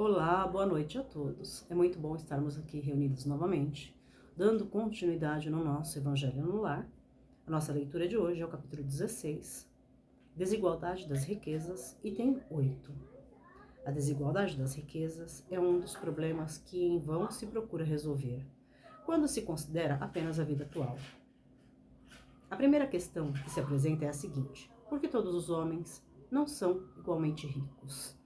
Olá, boa noite a todos. É muito bom estarmos aqui reunidos novamente, dando continuidade no nosso Evangelho no Lar. A nossa leitura de hoje é o capítulo 16, Desigualdade das Riquezas, item 8. A desigualdade das riquezas é um dos problemas que em vão se procura resolver, quando se considera apenas a vida atual. A primeira questão que se apresenta é a seguinte: por que todos os homens não são igualmente ricos?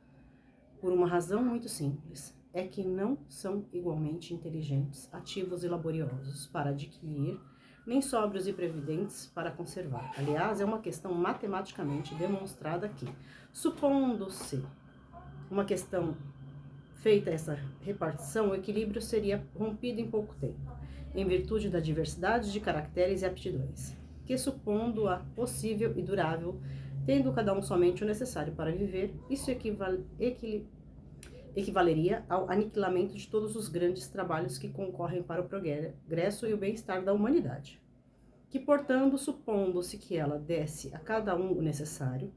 Por uma razão muito simples, é que não são igualmente inteligentes, ativos e laboriosos para adquirir, nem sóbrios e previdentes para conservar. Aliás, é uma questão matematicamente demonstrada que, supondo-se uma questão feita essa repartição, o equilíbrio seria rompido em pouco tempo, em virtude da diversidade de caracteres e aptidões, que supondo-a possível e durável, tendo cada um somente o necessário para viver, isso equivaleria ao aniquilamento de todos os grandes trabalhos que concorrem para o progresso e o bem-estar da humanidade. Que, portanto, supondo-se que ela desse a cada um o necessário,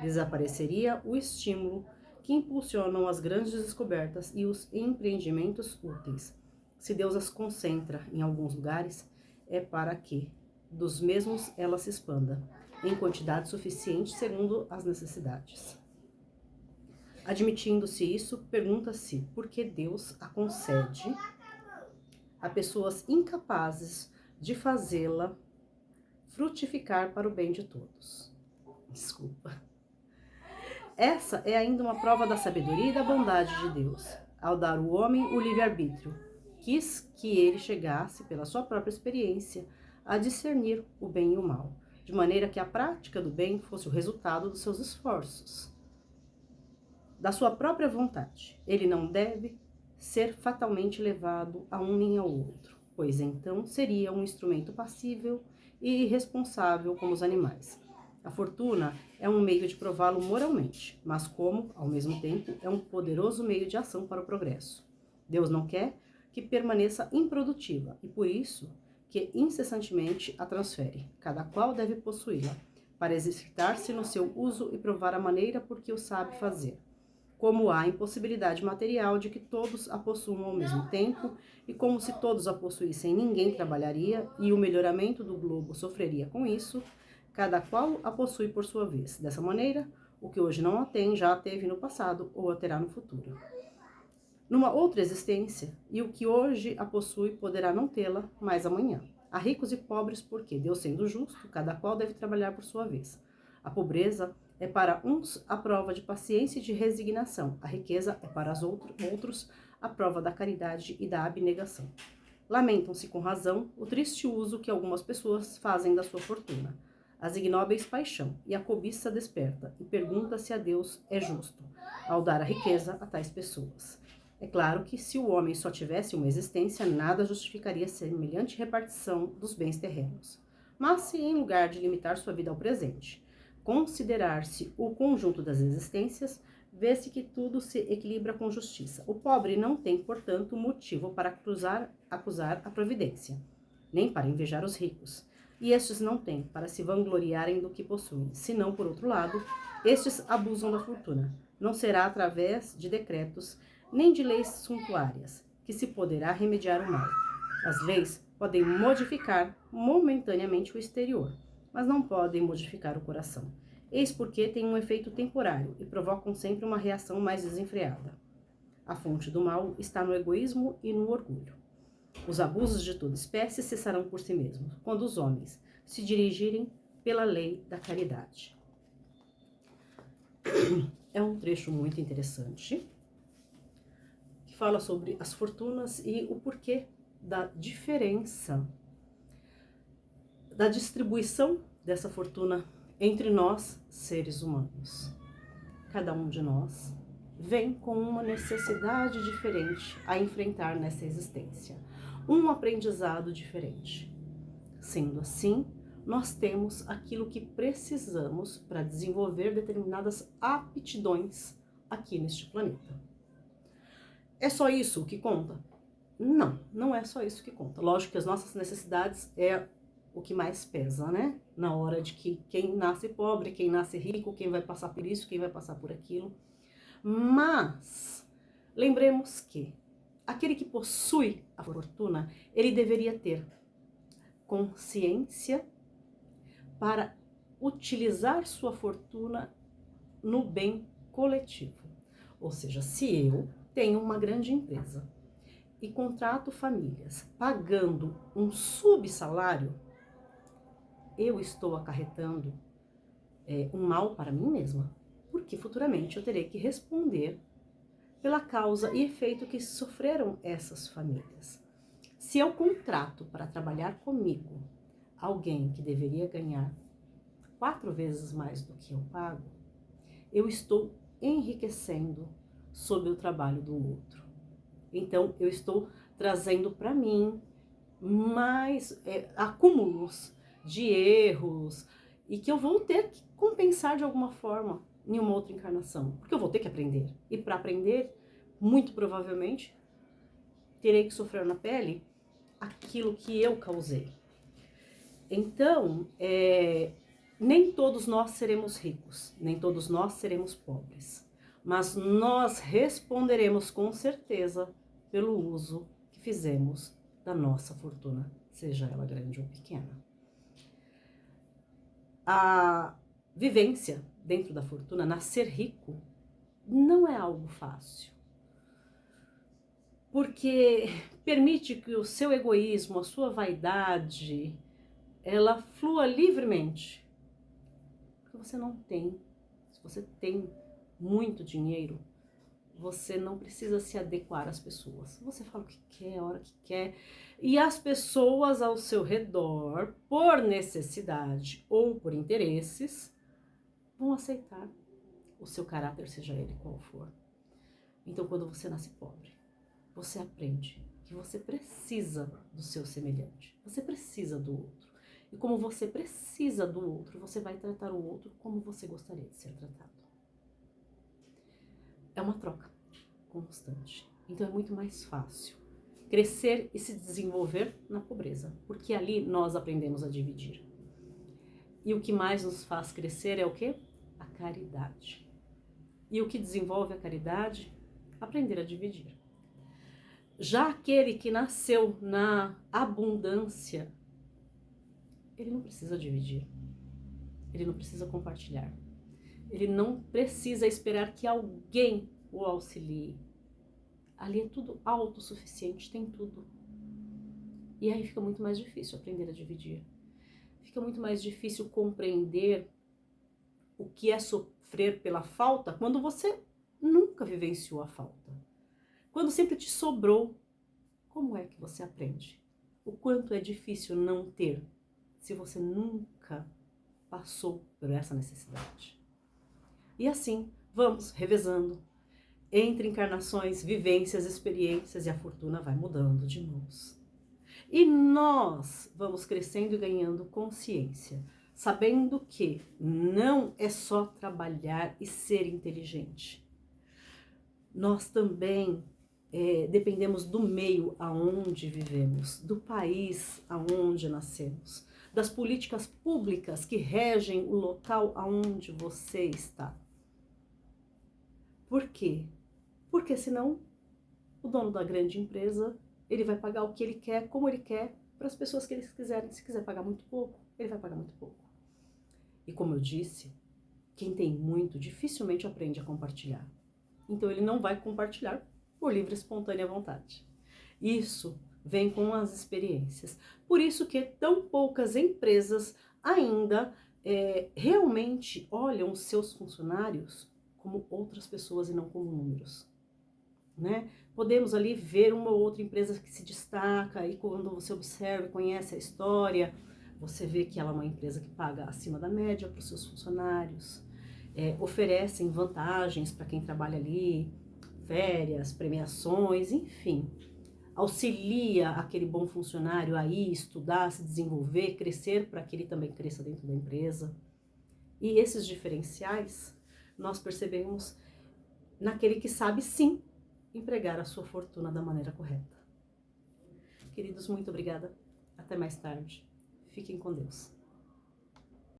desapareceria o estímulo que impulsionam as grandes descobertas e os empreendimentos úteis. Se Deus as concentra em alguns lugares, é para que dos mesmos ela se expanda, em quantidade suficiente segundo as necessidades. Admitindo-se isso, pergunta-se por que Deus a concede a pessoas incapazes de fazê-la frutificar para o bem de todos. Desculpa. Essa é ainda uma prova da sabedoria e da bondade de Deus. Ao dar ao homem o livre-arbítrio, quis que ele chegasse, pela sua própria experiência, a discernir o bem e o mal, de maneira que a prática do bem fosse o resultado dos seus esforços, da sua própria vontade. Ele não deve ser fatalmente levado a um nem ao outro, pois então seria um instrumento passível e irresponsável como os animais. A fortuna é um meio de prová-lo moralmente, mas como, ao mesmo tempo, é um poderoso meio de ação para o progresso. Deus não quer que permaneça improdutiva e por isso que incessantemente a transfere. Cada qual deve possuí-la, para exercitar-se no seu uso e provar a maneira por que o sabe fazer. Como há impossibilidade material de que todos a possuam ao mesmo tempo, e como se todos a possuíssem ninguém trabalharia, e o melhoramento do globo sofreria com isso, cada qual a possui por sua vez. Dessa maneira, o que hoje não a tem, já a teve no passado ou a terá no futuro, numa outra existência, e o que hoje a possui poderá não tê-la mais amanhã. Há ricos e pobres porque, Deus sendo justo, cada qual deve trabalhar por sua vez. A pobreza é para uns a prova de paciência e de resignação. A riqueza é para os outros a prova da caridade e da abnegação. Lamentam-se com razão o triste uso que algumas pessoas fazem da sua fortuna, as ignóbeis paixão e a cobiça desperta, e pergunta se a Deus é justo ao dar a riqueza a tais pessoas. É claro que se o homem só tivesse uma existência, nada justificaria semelhante repartição dos bens terrenos. Mas se, em lugar de limitar sua vida ao presente, considerar-se o conjunto das existências, vê-se que tudo se equilibra com justiça. O pobre não tem, portanto, motivo para acusar a providência, nem para invejar os ricos. E estes não têm para se vangloriarem do que possuem, senão, por outro lado, estes abusam da fortuna. Não será através de decretos nem de leis suntuárias que se poderá remediar o mal. As leis podem modificar momentaneamente o exterior, mas não podem modificar o coração. Eis porque têm um efeito temporário e provocam sempre uma reação mais desenfreada. A fonte do mal está no egoísmo e no orgulho. Os abusos de toda espécie cessarão por si mesmos, quando os homens se dirigirem pela lei da caridade. É um trecho muito interessante, que fala sobre as fortunas e o porquê da diferença da distribuição dessa fortuna entre nós, seres humanos. Cada um de nós vem com uma necessidade diferente a enfrentar nessa existência, um aprendizado diferente. Sendo assim, nós temos aquilo que precisamos para desenvolver determinadas aptidões aqui neste planeta. É só isso que conta? Não, não é só isso que conta. Lógico que as nossas necessidades é o que mais pesa, né? Na hora de que quem nasce pobre, quem nasce rico, quem vai passar por isso, quem vai passar por aquilo. Mas Lembremos que aquele que possui a fortuna, ele deveria ter consciência para utilizar sua fortuna no bem coletivo. Ou seja, se eu tenho uma grande empresa e contrato famílias pagando um subsalário, eu estou acarretando um mal para mim mesma, porque futuramente eu terei que responder pela causa e efeito que sofreram essas famílias. Se eu contrato para trabalhar comigo alguém que deveria ganhar 4 vezes mais do que eu pago, eu estou enriquecendo sobre o trabalho do outro. Então, eu estou trazendo para mim mais acúmulos de erros e que eu vou ter que compensar de alguma forma em uma outra encarnação, porque eu vou ter que aprender. E para aprender, muito provavelmente, terei que sofrer na pele aquilo que eu causei. Então, nem todos nós seremos ricos, nem todos nós seremos pobres, mas nós responderemos com certeza pelo uso que fizemos da nossa fortuna, seja ela grande ou pequena. A vivência dentro da fortuna, nascer rico, não é algo fácil, porque permite que o seu egoísmo, a sua vaidade, ela flua livremente. Porque você não tem, se você tem muito dinheiro, você não precisa se adequar às pessoas. Você fala o que quer, a hora que quer. E as pessoas ao seu redor, por necessidade ou por interesses, vão aceitar o seu caráter, seja ele qual for. Então, quando você nasce pobre, você aprende que você precisa do seu semelhante. Você precisa do outro. E como você precisa do outro, você vai tratar o outro como você gostaria de ser tratado. É uma troca constante. Então é muito mais fácil crescer e se desenvolver na pobreza, porque ali nós aprendemos a dividir. E o que mais nos faz crescer é o quê? A caridade. E o que desenvolve a caridade? Aprender a dividir. Já aquele que nasceu na abundância, ele não precisa dividir. Ele não precisa compartilhar. Ele não precisa esperar que alguém o auxilie. Ali é tudo autossuficiente, tem tudo. E aí fica muito mais difícil aprender a dividir. Fica muito mais difícil compreender o que é sofrer pela falta quando você nunca vivenciou a falta. Quando sempre te sobrou, como é que você aprende? O quanto é difícil não ter se você nunca passou por essa necessidade. E assim, vamos revezando entre encarnações, vivências, experiências, e a fortuna vai mudando de mãos. E nós vamos crescendo e ganhando consciência, sabendo que não é só trabalhar e ser inteligente. Nós também dependemos do meio aonde vivemos, do país aonde nascemos, das políticas públicas que regem o local aonde você está. Por quê? Porque senão o dono da grande empresa, ele vai pagar o que ele quer, como ele quer, para as pessoas que eles quiserem. Se quiser pagar muito pouco, ele vai pagar muito pouco. E como eu disse, quem tem muito dificilmente aprende a compartilhar. Então ele não vai compartilhar por livre e espontânea vontade. Isso vem com as experiências. Por isso que tão poucas empresas ainda realmente olham os seus funcionários como outras pessoas e não como números. Né? Podemos ali ver uma ou outra empresa que se destaca e quando você observa e conhece a história, você vê que ela é uma empresa que paga acima da média para os seus funcionários, oferecem vantagens para quem trabalha ali, férias, premiações, enfim, auxilia aquele bom funcionário a ir estudar, se desenvolver, crescer para que ele também cresça dentro da empresa. E esses diferenciais nós percebemos naquele que sabe sim empregar a sua fortuna da maneira correta. Queridos, muito obrigada. Até mais tarde. Fiquem com Deus.